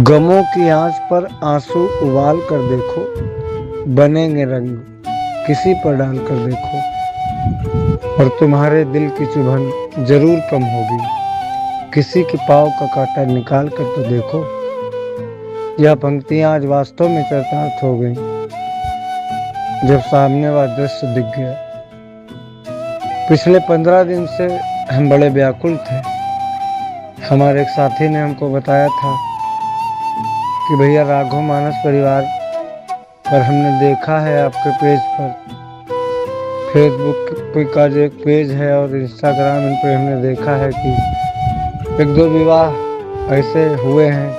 गमों की आंच पर आंसू उबाल कर देखो, बनेंगे रंग किसी पर डाल कर देखो, और तुम्हारे दिल की चुभन जरूर कम होगी। किसी के पाँव का कांटा निकाल कर तो देखो। यह पंक्तियां आज वास्तव में चरितार्थ हो गई जब सामने वह दृश्य दिख गया। पिछले 15 दिन से हम बड़े व्याकुल थे। हमारे एक साथी ने हमको बताया था कि भैया राघव मानस परिवार पर हमने देखा है आपके पेज पर, फेसबुक का जो एक पेज है और इंस्टाग्राम इन पर हमने देखा है कि 1-2 विवाह ऐसे हुए हैं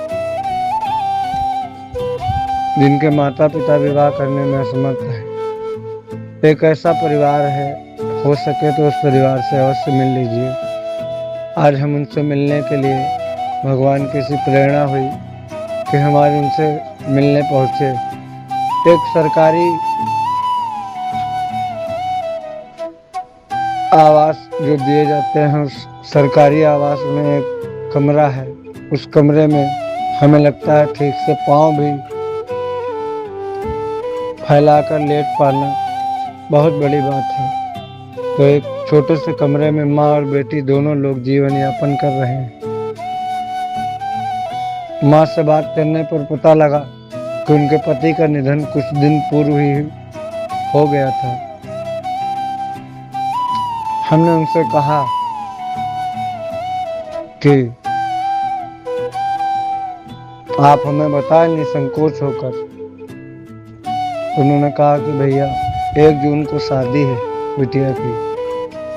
जिनके माता पिता विवाह करने में असमर्थ है। एक ऐसा परिवार है, हो सके तो उस परिवार से अवश्य मिल लीजिए। आज हम उनसे मिलने के लिए भगवान की सी प्रेरणा हुई कि हमारे उनसे मिलने पहुँचे। एक सरकारी आवास जो दिए जाते हैं, उस सरकारी आवास में एक कमरा है। उस कमरे में हमें लगता है ठीक से पाँव भी फैलाकर लेट पाना बहुत बड़ी बात है। तो एक छोटे से कमरे में माँ और बेटी दोनों लोग जीवन यापन कर रहे हैं। माँ से बात करने पर पता लगा कि उनके पति का निधन कुछ दिन पूर्व ही हो गया था। हमने उनसे कहा कि आप हमें बताएं निसंकोच होकर। उन्होंने कहा कि भैया 1 जून को शादी है बिटिया की,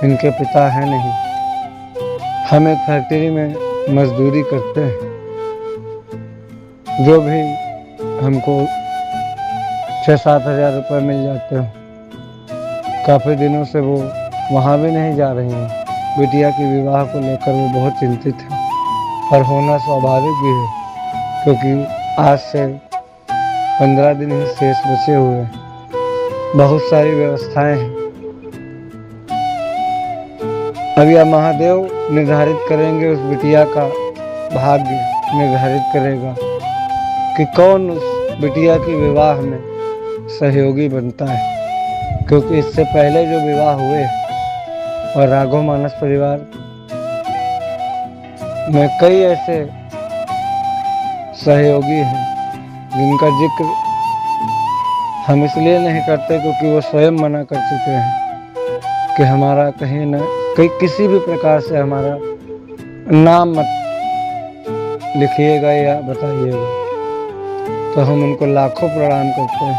इनके पिता है नहीं, हम एक फैक्ट्री में मजदूरी करते हैं। जो भी हमको 6-7 हज़ार रुपये मिल जाते हैं। काफ़ी दिनों से वो वहाँ भी नहीं जा रही हैं। बिटिया के विवाह को लेकर वो बहुत चिंतित है और होना स्वाभाविक भी है, क्योंकि आज से 15 दिन ही शेष बचे हुए हैं। बहुत सारी व्यवस्थाएं हैं। अब यह महादेव निर्धारित करेंगे, उस बिटिया का भाग्य निर्धारित करेगा कि कौन उस बिटिया के विवाह में सहयोगी बनता है। क्योंकि इससे पहले जो विवाह हुए और राघव मानस परिवार में कई ऐसे सहयोगी हैं जिनका जिक्र हम इसलिए नहीं करते क्योंकि वो स्वयं मना कर चुके हैं कि हमारा कहीं न कहीं किसी भी प्रकार से हमारा नाम मत लिखिएगा या बताइएगा। तो हम उनको लाखों प्रणाम करते हैं,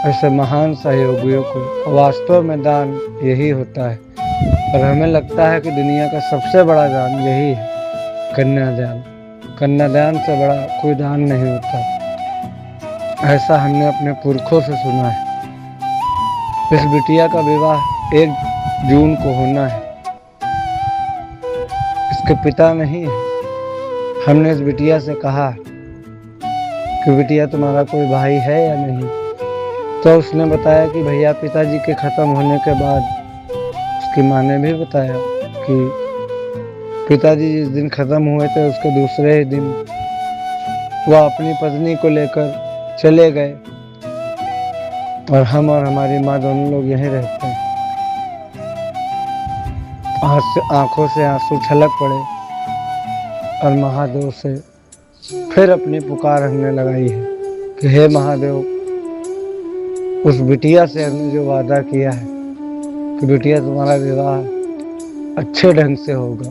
ऐसे महान सहयोगियों को। वास्तव में दान यही होता है और हमें लगता है कि दुनिया का सबसे बड़ा दान यही है, कन्यादान। कन्यादान से बड़ा कोई दान नहीं होता, ऐसा हमने अपने पुरखों से सुना है। इस बिटिया का विवाह 1 जून को होना है। इसके पिता नहीं है। हमने इस बिटिया से कहा कि बिटिया तुम्हारा कोई भाई है या नहीं, तो उसने बताया कि भैया पिताजी के ख़त्म होने के बाद उसकी माँ ने भी बताया कि पिताजी जिस दिन ख़त्म हुए थे उसके दूसरे ही दिन वह अपनी पत्नी को लेकर चले गए और हम और हमारी माँ दोनों लोग यहीं रहते हैं। आंखों से आंसू छलक पड़े और महादेव से फिर अपनी पुकार हमने लगाई है कि हे महादेव, उस बिटिया से हमने जो वादा किया है कि बिटिया तुम्हारा विवाह अच्छे ढंग से होगा,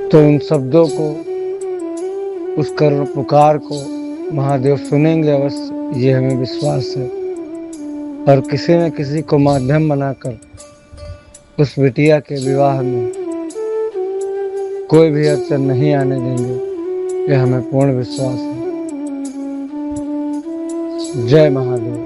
तो उन शब्दों को, उस करुण पुकार को महादेव सुनेंगे अवश्य, ये हमें विश्वास है। और किसी न किसी को माध्यम बनाकर उस बिटिया के विवाह में कोई भी अड़चन नहीं आने देंगे, यह हमें पूर्ण विश्वास है। जय महादेव।